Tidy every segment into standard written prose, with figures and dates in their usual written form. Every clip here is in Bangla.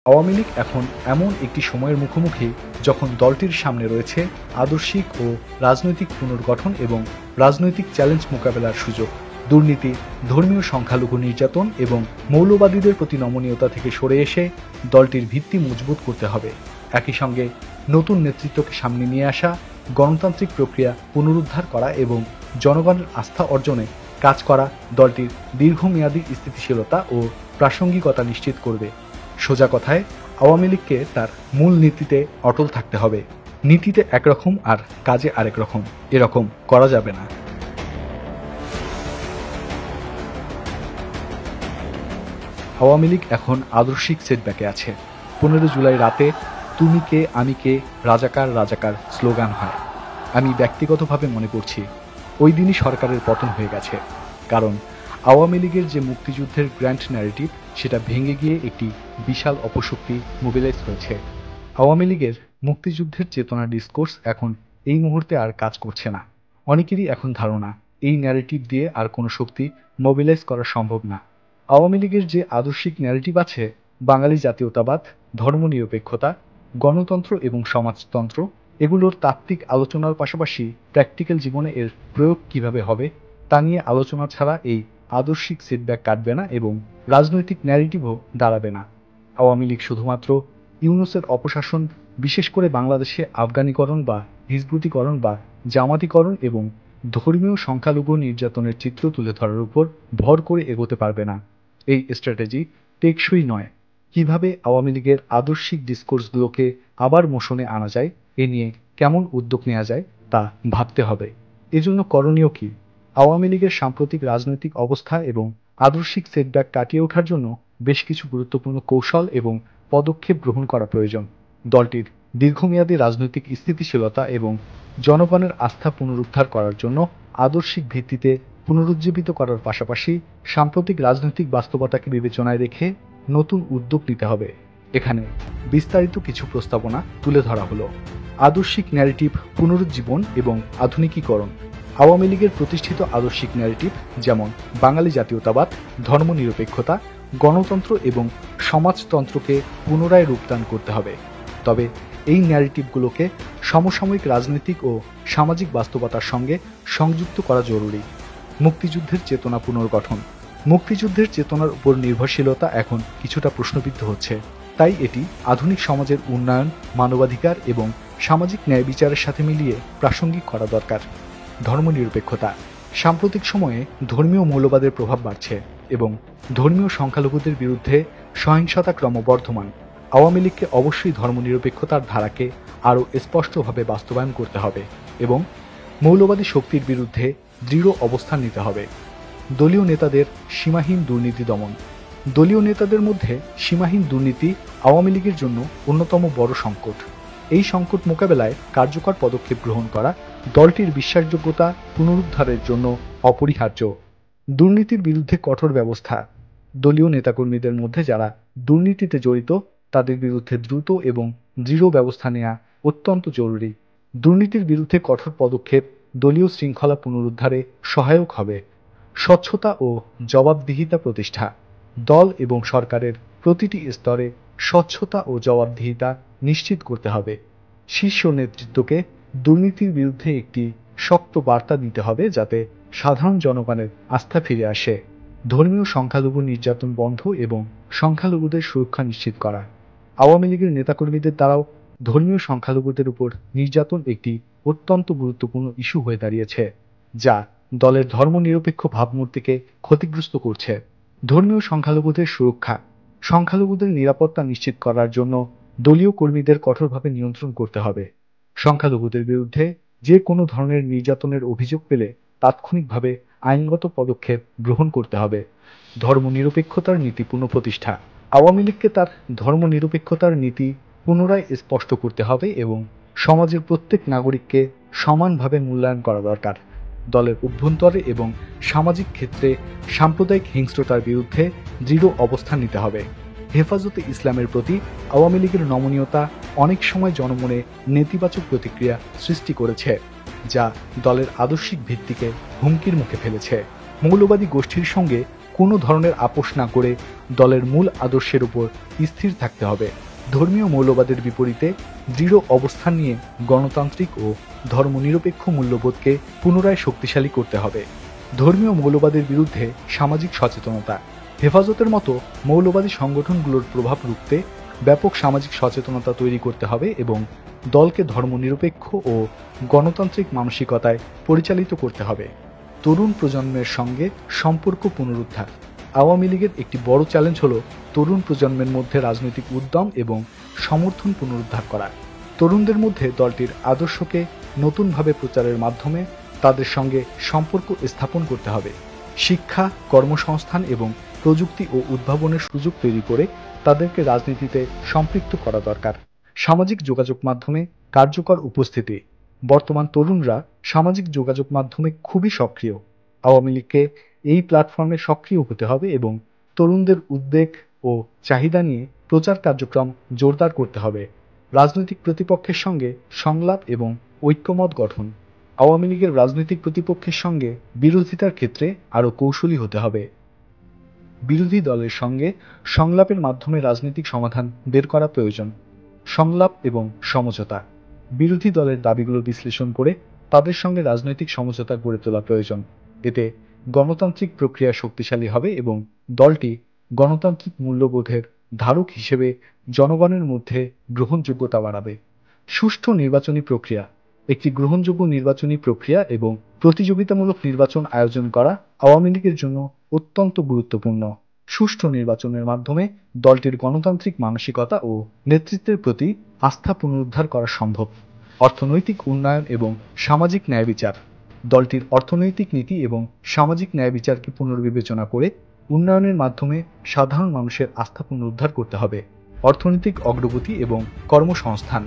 আওয়ামী লীগ এখন এমন একটি সময়ের মুখোমুখি যখন দলটির সামনে রয়েছে আদর্শিক ও রাজনৈতিক পুনর্গঠন এবং রাজনৈতিক চ্যালেঞ্জ মোকাবেলার সুযোগ। দুর্নীতি, ধর্মীয় সংখ্যালঘু নির্যাতন এবং মৌলবাদীদের প্রতি নমনীয়তা থেকে সরে এসে দলটির ভিত্তি মজবুত করতে হবে। একই সঙ্গে নতুন নেতৃত্বকে সামনে নিয়ে আসা, গণতান্ত্রিক প্রক্রিয়া পুনরুদ্ধার করা এবং জনগণের আস্থা অর্জনে কাজ করা দলটির দীর্ঘমেয়াদী স্থিতিশীলতা ও প্রাসঙ্গিকতা নিশ্চিত করবে। সোজা কথায়, আওয়ামী লীগকে তার মূল নীতিতে অটল থাকতে হবে। নীতিতে একরকম আর কাজে আরেক রকম, এরকম করা যাবে না। আওয়ামী লীগ এখন আদর্শিক সেটব্যাকে আছে। 15 জুলাই রাতে তুমি কে আমি কে রাজাকার রাজাকার স্লোগান হয়। আমি ব্যক্তিগতভাবে মনে করছি ওই দিনই সরকারের পতন হয়ে গেছে। কারণ আওয়ামী লীগের যে মুক্তিযুদ্ধের গ্র্যান্ড ন্যারেটিভ, সেটা ভেঙে গিয়ে একটি বিশাল অপশক্তি মোবিলাইজ হয়েছে। আওয়ামী লীগের মুক্তিযুদ্ধের চেতনা ডিসকোর্স এখন এই মুহূর্তে আর কাজ করছে না। অনেকেরই এখন ধারণা এই ন্যারেটিভ দিয়ে আর কোনো শক্তি মোবিলাইজ করা সম্ভব না। আওয়ামী লীগের যে আদর্শিক ন্যারেটিভ আছে, বাঙালি জাতীয়তাবাদ, ধর্মনিরপেক্ষতা, গণতন্ত্র এবং সমাজতন্ত্র, এগুলোর তাত্ত্বিক আলোচনার পাশাপাশি প্র্যাকটিক্যাল জীবনে এর প্রয়োগ কিভাবে হবে তা নিয়ে আলোচনা ছাড়া এই আদর্শিক সেটব্যাক কাটবে না এবং রাজনৈতিক ন্যারেটিভও দাঁড়াবে না। আওয়ামী লীগ শুধুমাত্র ইউনূসের অপশাসন, বিশেষ করে বাংলাদেশে আফগানিকরণ বা হিজবুতিকরণ বা জামাতিকরণ এবং ধর্মীয় সংখ্যালঘু নির্যাতনের চিত্র তুলে ধরার উপর ভর করে এগোতে পারবে না। এই স্ট্র্যাটেজি টেকসই নয়। কিভাবে আওয়ামী লীগের আদর্শিক ডিসকোর্সগুলোকে আবার মোশনে আনা যায়, এ নিয়ে কেমন উদ্যোগ নেওয়া যায় তা ভাবতে হবে। এজন্য করণীয় কি? আওয়ামী লীগের সাম্প্রতিক রাজনৈতিক অবস্থা এবং আদর্শিক সেটব্যাক কাটিয়ে ওঠার জন্য বেশ কিছু গুরুত্বপূর্ণ কৌশল এবং পদক্ষেপ গ্রহণ করা প্রয়োজন। দলটির দীর্ঘমেয়াদী রাজনৈতিক স্থিতিশীলতা এবং জনগণের আস্থা পুনরুদ্ধার করার জন্য আদর্শিক ভিত্তিতে পুনরুজ্জীবিত করার পাশাপাশি সাম্প্রতিক রাজনৈতিক বাস্তবতাকে বিবেচনায় রেখে নতুন উদ্যোগ নিতে হবে। এখানে বিস্তারিত কিছু প্রস্তাবনা তুলে ধরা হলো। আদর্শিক ন্যারেটিভ পুনরুজ্জীবন এবং আধুনিকীকরণ। আওয়ামী লীগের প্রতিষ্ঠিত আদর্শিক ন্যারেটিভ যেমন বাঙালি জাতীয়তাবাদ, ধর্মনিরপেক্ষতা, গণতন্ত্র এবং সমাজতন্ত্রকে পুনরায় রূপদান করতে হবে। তবে এই ন্যারেটিভগুলোকে সমসাময়িক রাজনৈতিক ও সামাজিক বাস্তবতার সঙ্গে সংযুক্ত করা জরুরি। মুক্তিযুদ্ধের চেতনা পুনর্গঠন। মুক্তিযুদ্ধের চেতনার উপর নির্ভরশীলতা এখন কিছুটা প্রশ্নবিদ্ধ হচ্ছে। তাই এটি আধুনিক সমাজের উন্নয়ন, মানবাধিকার এবং সামাজিক ন্যায় বিচারের সাথে মিলিয়ে প্রাসঙ্গিক করা দরকার। ধর্মনিরপেক্ষতা। সাম্প্রতিক সময়ে ধর্মীয় মৌলবাদের প্রভাব বাড়ছে এবং ধর্মীয় সংখ্যালঘুদের বিরুদ্ধে সহিংসতা ক্রমবর্ধমান। আওয়ামী লীগকে অবশ্যই ধর্মনিরপেক্ষতার ধারাকে আরও স্পষ্টভাবে বাস্তবায়ন করতে হবে এবং মৌলবাদী শক্তির বিরুদ্ধে দৃঢ় অবস্থান নিতে হবে। দলীয় নেতাদের সীমাহীন দুর্নীতি দমন। দলীয় নেতাদের মধ্যে সীমাহীন দুর্নীতি আওয়ামী লীগের জন্য অন্যতম বড় সংকট। এই সংকট মোকাবেলায় কার্যকর পদক্ষেপ গ্রহণ করা দলটির বিশ্বাসযোগ্যতা পুনরুদ্ধারের জন্য অপরিহার্য। দুর্নীতির বিরুদ্ধে কঠোর ব্যবস্থা। দলীয় নেতাকর্মীদের মধ্যে যারা দুর্নীতিতে জড়িত তাদের বিরুদ্ধে দ্রুত এবং দৃঢ় ব্যবস্থা নেওয়া অত্যন্ত জরুরি। দুর্নীতির বিরুদ্ধে কঠোর পদক্ষেপ দলীয় শৃঙ্খলা পুনরুদ্ধারে সহায়ক হবে। স্বচ্ছতা ও জবাবদিহিতা প্রতিষ্ঠা। দল এবং সরকারের প্রতিটি স্তরে স্বচ্ছতা ও জবাবদিহিতা নিশ্চিত করতে হবে। শীর্ষ নেতৃত্বকে দুর্নীতির বিরুদ্ধে একটি শক্ত বার্তা দিতে হবে যাতে সাধারণ জনগণের আস্থা ফিরে আসে। ধর্মীয় সংখ্যালঘু নির্যাতন বন্ধ এবং সংখ্যালঘুদের সুরক্ষা নিশ্চিত করা। আওয়ামী লীগের নেতাকর্মীদের দ্বারাও ধর্মীয় সংখ্যালঘুদের উপর নির্যাতন একটি অত্যন্ত গুরুত্বপূর্ণ ইস্যু হয়ে দাঁড়িয়েছে, যা দলের ধর্মনিরপেক্ষ ভাবমূর্তিকে ক্ষতিগ্রস্ত করছে। ধর্মীয় সংখ্যালঘুদের সুরক্ষা। সংখ্যালঘুদের নিরাপত্তা নিশ্চিত করার জন্য দলীয় কর্মীদের কঠোরভাবে নিয়ন্ত্রণ করতে হবে। সংখ্যালঘুদের বিরুদ্ধে যে কোনো ধরনের নির্যাতনের অভিযোগ পেলে তাৎক্ষণিকভাবে আইনগত পদক্ষেপ গ্রহণ করতে হবে। ধর্মনিরপেক্ষতার নীতি পুনঃপ্রতিষ্ঠা। আওয়ামী লীগকে তার ধর্মনিরপেক্ষতার নীতি পুনরায় স্পষ্ট করতে হবে এবং সমাজের প্রত্যেক নাগরিককে সমানভাবে মূল্যায়ন করা দরকার। দলের অভ্যন্তরে এবং সামাজিক ক্ষেত্রে সাম্প্রদায়িক হিংস্রতার বিরুদ্ধে দৃঢ় অবস্থান নিতে হবে। হেফাজতে ইসলামের প্রতি আওয়ামী লীগের নমনীয়তা অনেক সময় জনমনে নেতিবাচক প্রতিক্রিয়া সৃষ্টি করেছে, যা দলের আদর্শিক ভিত্তিকে হুমকির মুখে ফেলেছে। মৌলবাদী গোষ্ঠীর সঙ্গে কোনো ধরনের আপোষ না করে দলের মূল আদর্শের উপর স্থির থাকতে হবে। ধর্মীয় মৌলবাদের বিপরীতে দৃঢ় অবস্থান নিয়ে গণতান্ত্রিক ও ধর্মনিরপেক্ষ মূল্যবোধকে পুনরায় শক্তিশালী করতে হবে। ধর্মীয় মৌলবাদের বিরুদ্ধে সামাজিক সচেতনতা। হেফাজতের মতো মৌলবাদী সংগঠনগুলোর প্রভাব রুখতে ব্যাপক সামাজিক সচেতনতা তৈরি করতে হবে এবং দলকে ধর্মনিরপেক্ষ ও গণতান্ত্রিক মানসিকতায় পরিচালিত করতে হবে। তরুণ প্রজন্মের সঙ্গে সম্পর্ক পুনরুদ্ধার। আওয়ামী লীগের একটি বড় চ্যালেঞ্জ হল তরুণ প্রজন্মের মধ্যে রাজনৈতিক উদ্যম এবং সমর্থন পুনরুদ্ধার করা। তরুণদের মধ্যে দলটির আদর্শকে নতুনভাবে প্রচারের মাধ্যমে তাদের সঙ্গে সম্পর্ক স্থাপন করতে হবে। শিক্ষা, কর্মসংস্থান এবং প্রযুক্তি ও উদ্ভাবনের সুযোগ তৈরি করে তাদেরকে রাজনীতিতে সম্পৃক্ত করা দরকার। সামাজিক যোগাযোগ মাধ্যমে কার্যকর উপস্থিতি। বর্তমান তরুণরা সামাজিক যোগাযোগ মাধ্যমে খুবই সক্রিয়। আওয়ামী লীগকে এই প্ল্যাটফর্মে সক্রিয় হতে হবে এবং তরুণদের উদ্বেগ ও চাহিদা নিয়ে প্রচার কার্যক্রম জোরদার করতে হবে। রাজনৈতিক প্রতিপক্ষের সঙ্গে সংলাপ এবং ঐক্যমত গঠন। আওয়ামী লীগের রাজনৈতিক প্রতিপক্ষের সঙ্গে বিরোধিতার ক্ষেত্রে আরও কৌশলী হতে হবে। বিরোধী দলের সঙ্গে সংলাপের মাধ্যমে রাজনৈতিক সমাধান বের করা প্রয়োজন। সংলাপ এবং সমঝোতা। বিরোধী দলের দাবিগুলো বিশ্লেষণ করে তাদের সঙ্গে রাজনৈতিক সমঝোতা গড়ে তোলা প্রয়োজন। এতে গণতান্ত্রিক প্রক্রিয়া শক্তিশালী হবে এবং দলটি গণতান্ত্রিক মূল্যবোধের ধারক হিসেবে জনগণের মধ্যে গ্রহণযোগ্যতা বাড়াবে। সুষ্ঠু নির্বাচনী প্রক্রিয়া। একটি গ্রহণযোগ্য নির্বাচনী প্রক্রিয়া এবং প্রতিযোগিতামূলক নির্বাচন আয়োজন করা আওয়ামী লীগের জন্য অত্যন্ত গুরুত্বপূর্ণ। সুষ্ঠু নির্বাচনের মাধ্যমে দলটির গণতান্ত্রিক মানসিকতা ও নেতৃত্বের প্রতি আস্থা পুনরুদ্ধার করা সম্ভব। অর্থনৈতিক উন্নয়ন এবং সামাজিক ন্যায় বিচার। দলটির অর্থনৈতিক নীতি এবং সামাজিক ন্যায় বিচারকে পুনর্বিবেচনা করে উন্নয়নের মাধ্যমে সাধারণ মানুষের আস্থা পুনরুদ্ধার করতে হবে। অর্থনৈতিক অগ্রগতি এবং কর্মসংস্থান।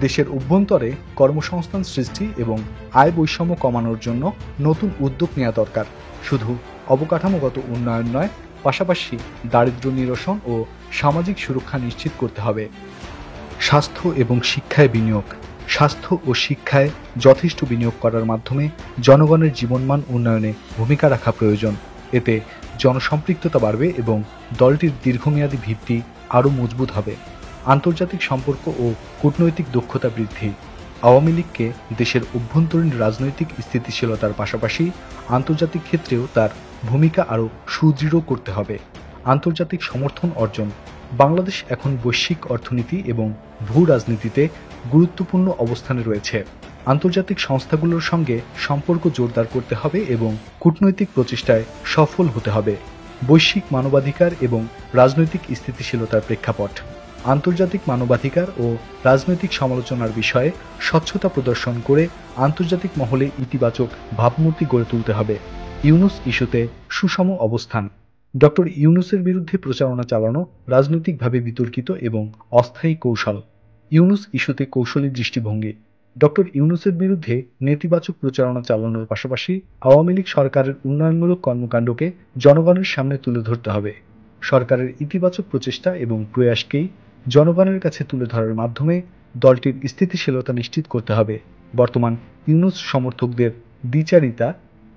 দেশের অভ্যন্তরে কর্মসংস্থান সৃষ্টি এবং আয় বৈষম্য কমানোর জন্য নতুন উদ্যোগ নেওয়া দরকার। শুধু অবকাঠামোগত উন্নয়ন নয়, পাশাপাশি দারিদ্র্য নিরসন ও সামাজিক সুরক্ষা নিশ্চিত করতে হবে। স্বাস্থ্য এবং শিক্ষায় বিনিয়োগ। স্বাস্থ্য ও শিক্ষায় যথেষ্ট বিনিয়োগ করার মাধ্যমে জনগণের জীবনমান উন্নয়নে ভূমিকা রাখা প্রয়োজন। এতে জনসম্পৃক্ততা বাড়বে এবং দলটির দীর্ঘমেয়াদী ভিত্তি আরও মজবুত হবে। আন্তর্জাতিক সম্পর্ক ও কূটনৈতিক দক্ষতা বৃদ্ধি। আওয়ামী লীগকে দেশের অভ্যন্তরীণ রাজনৈতিক স্থিতিশীলতার পাশাপাশি আন্তর্জাতিক ক্ষেত্রেও তার ভূমিকা আরও সুদৃঢ় করতে হবে। আন্তর্জাতিক সমর্থন অর্জন। বাংলাদেশ এখন বৈশ্বিক অর্থনীতি এবং ভূ রাজনীতিতে গুরুত্বপূর্ণ অবস্থানে রয়েছে। আন্তর্জাতিক সংস্থাগুলোর সঙ্গে সম্পর্ক জোরদার করতে হবে এবং কূটনৈতিক প্রচেষ্টায় সফল হতে হবে। বৈশ্বিক মানবাধিকার এবং রাজনৈতিক স্থিতিশীলতার প্রেক্ষাপট। আন্তর্জাতিক মানবাধিকার ও রাজনৈতিক সমালোচনার বিষয়ে স্বচ্ছতা প্রদর্শন করে আন্তর্জাতিক মহলে ইতিবাচক ভাবমূর্তি গড়ে তুলতে হবে। ইউনূস ইস্যুতে সুষম অবস্থান। ডক্টর ইউনূসের বিরুদ্ধে প্রচারণা চালানো রাজনৈতিকভাবে বিতর্কিত এবং অস্থায়ী কৌশল। ইউনূস ইস্যুতে কৌশলী দৃষ্টিভঙ্গি। ডক্টর ইউনূসের বিরুদ্ধে নেতিবাচক প্রচারণা চালানোর পাশাপাশি আওয়ামী লীগ সরকারের উন্নয়নমূলক কর্মকাণ্ডকে জনগণের সামনে তুলে ধরতে হবে। সরকারের ইতিবাচক প্রচেষ্টা এবং প্রয়াসকেই জনগণের কাছে তুলে ধরার মাধ্যমে দলটির স্থিতিশীলতা নিশ্চিত করতে হবে। বর্তমান ইউনূস সমর্থকদের দ্বিচারিতা,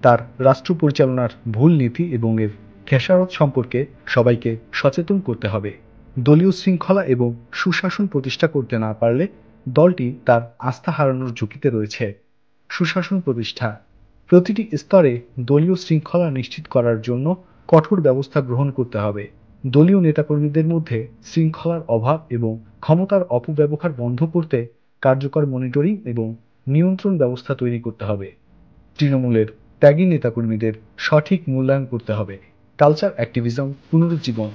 তার রাষ্ট্র পরিচালনার ভুল নীতি এবং এর খেসারত সম্পর্কে সবাইকে সচেতন করতে হবে। দলীয় শৃঙ্খলা এবং সুশাসন প্রতিষ্ঠা করতে না পারলে দলটি তার আস্থা হারানোর ঝুঁকিতে রয়েছে। সুশাসন প্রতিষ্ঠা। প্রতিটি স্তরে দলীয় শৃঙ্খলা নিশ্চিত করার জন্য কঠোর ব্যবস্থা গ্রহণ করতে হবে। দলীয় নেতাকর্মীদের মধ্যে শৃঙ্খলার অভাব এবং ক্ষমতার অপব্যবহার বন্ধ করতে কার্যকর মনিটরিং এবং নিয়ন্ত্রণ ব্যবস্থা তৈরি করতে হবে। তৃণমূলের ত্যাগী নেতাকর্মীদের সঠিক মূল্যায়ন করতে হবে। কালচার অ্যাক্টিভিজম পুনরুজ্জীবন।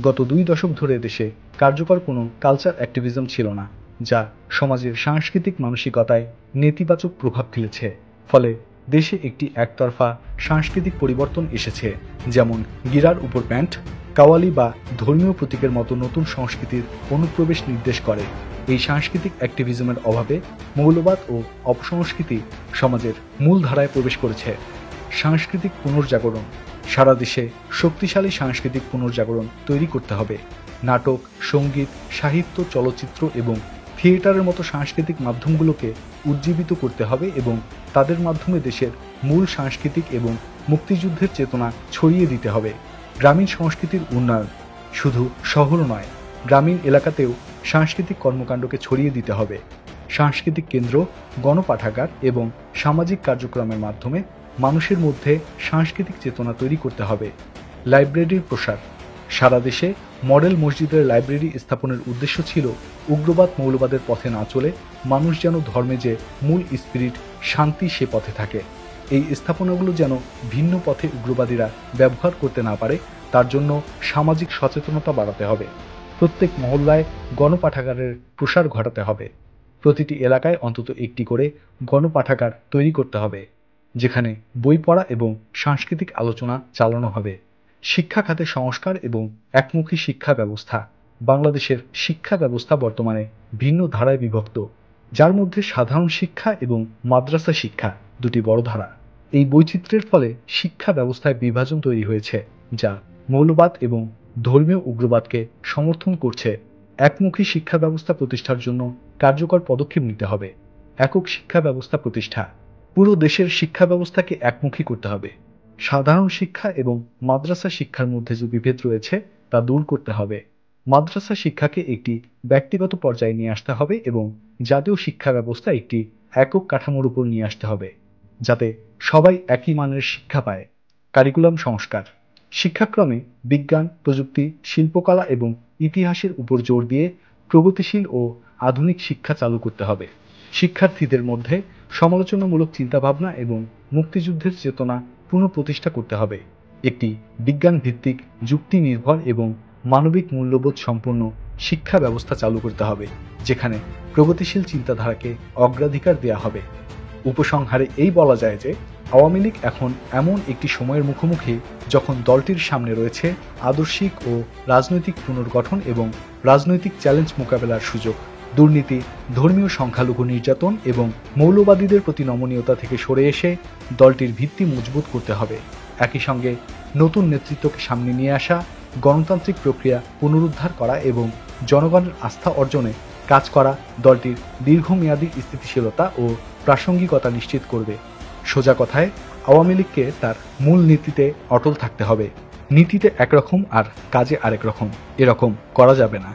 গত 2 দশক ধরে দেশে কার্যকর কোনো কালচার অ্যাক্টিভিজম ছিল না, যা সমাজের সাংস্কৃতিক মানসিকতায় নেতিবাচক প্রভাব ফেলেছে। ফলে দেশে একটি একতরফা সাংস্কৃতিক পরিবর্তন এসেছে, যেমন গিরার উপর প্যান্ট, কাওয়ালি বা ধর্মীয় প্রতীকের মতো নতুন সংস্কৃতির অনুপ্রবেশ নির্দেশ করে। এই সাংস্কৃতিক অ্যাক্টিভিজমের অভাবে মৌলবাদ ও অপসংস্কৃতি সমাজের মূল ধারায় প্রবেশ করেছে। সাংস্কৃতিক পুনর্জাগরণ। সারা দেশে শক্তিশালী সাংস্কৃতিক পুনর্জাগরণ তৈরি করতে হবে। নাটক, সঙ্গীত, সাহিত্য, চলচ্চিত্র এবং থিয়েটারের মতো সাংস্কৃতিক মাধ্যমগুলোকে উজ্জীবিত করতে হবে এবং তাদের মাধ্যমে দেশের মূল সাংস্কৃতিক এবং মুক্তিযুদ্ধের চেতনা ছড়িয়ে দিতে হবে। গ্রামীণ সংস্কৃতির উন্নয়ন, শুধু শহর নয়, গ্রামীণ এলাকাতেও সাংস্কৃতিক কর্মকাণ্ডকে ছড়িয়ে দিতে হবে। সাংস্কৃতিক কেন্দ্র, গণপাঠাগার এবং সামাজিক কার্যক্রমের মাধ্যমে মানুষের মধ্যে সাংস্কৃতিক চেতনা তৈরি করতে হবে। লাইব্রেরির প্রসার, সারা দেশে মডেল মসজিদের লাইব্রেরি স্থাপনের উদ্দেশ্য ছিল উগ্রবাদ মৌলবাদের পথে না চলে মানুষ যেন ধর্মে যে মূল স্পিরিট শান্তি সে পথে থাকে। এই স্থাপনাগুলো যেন ভিন্ন পথে উগ্রবাদীরা ব্যবহার করতে না পারে, তার জন্য সামাজিক সচেতনতা বাড়াতে হবে। প্রত্যেক মহল্লায় গণপাঠাগারের প্রসার ঘটাতে হবে। প্রতিটি এলাকায় অন্তত একটি করে গণপাঠাগার তৈরি করতে হবে, যেখানে বই পড়া এবং সাংস্কৃতিক আলোচনা চালানো হবে। শিক্ষা খাতে সংস্কার এবং একমুখী শিক্ষা ব্যবস্থা। বাংলাদেশের শিক্ষা ব্যবস্থা বর্তমানে ভিন্ন ধারায় বিভক্ত, যার মধ্যে সাধারণ শিক্ষা এবং মাদ্রাসা শিক্ষা দুটি বড় ধারা। এই বৈচিত্র্যের ফলে শিক্ষা ব্যবস্থায় বিভাজন তৈরি হয়েছে, যা মৌলবাদ এবং ধর্মীয় উগ্রবাদকে সমর্থন করছে। একমুখী শিক্ষা ব্যবস্থা প্রতিষ্ঠার জন্য কার্যকর পদক্ষেপ নিতে হবে। একক শিক্ষা ব্যবস্থা প্রতিষ্ঠা, পুরো দেশের শিক্ষা ব্যবস্থাকে একমুখী করতে হবে। সাধারণ শিক্ষা এবং মাদ্রাসা শিক্ষার মধ্যে যে বিভেদ রয়েছে তা দূর করতে হবে। মাদ্রাসা শিক্ষাকে একটি ব্যক্তিগত পর্যায়ে নিয়ে আসতে হবে এবং জাতীয় শিক্ষা ব্যবস্থা একটি একক কাঠামোর উপর নিয়ে আসতে হবে, যাতে সবাই একই মানের শিক্ষা পায়। কারিকুলাম সংস্কার, শিক্ষাক্রমে বিজ্ঞান, প্রযুক্তি, শিল্পকলা এবং ইতিহাসের উপর জোর দিয়ে প্রগতিশীল ও আধুনিক শিক্ষা চালু করতে হবে। শিক্ষার্থীদের মধ্যে সমালোচনামূলক চিন্তাভাবনা এবং মুক্তিযুদ্ধের চেতনা পুনঃপ্রতিষ্ঠা করতে হবে। একটি বিজ্ঞান ভিত্তিক, যুক্তি নির্ভর এবং মানবিক মূল্যবোধ সম্পন্ন শিক্ষা ব্যবস্থা চালু করতে হবে, যেখানে প্রগতিশীল চিন্তাধারাকে অগ্রাধিকার দেওয়া হবে। উপসংহারে এই বলা যায় যে আওয়ামী লীগ এখন এমন একটি সময়ের মুখোমুখি যখন দলটির সামনে রয়েছে আদর্শিক ও রাজনৈতিক পুনর্গঠন এবং রাজনৈতিক চ্যালেঞ্জ মোকাবেলার সুযোগ। দুর্নীতি, ধর্মীয় সংখ্যালঘু নির্যাতন এবং মৌলবাদীদের প্রতি নমনীয়তা থেকে সরে এসে দলটির ভিত্তি মজবুত করতে হবে। একই সঙ্গে নতুন নেতৃত্বকে সামনে নিয়ে আসা, গণতান্ত্রিক প্রক্রিয়া পুনরুদ্ধার করা এবং জনগণের আস্থা অর্জনে কাজ করা দলটির দীর্ঘমেয়াদী স্থিতিশীলতা ও প্রাসঙ্গিকতা নিশ্চিত করবে। সোজা কথায়, আওয়ামী লীগকে তার মূল নীতিতে অটল থাকতে হবে। নীতিতে একরকম আর কাজে আরেক রকম, এরকম করা যাবে না।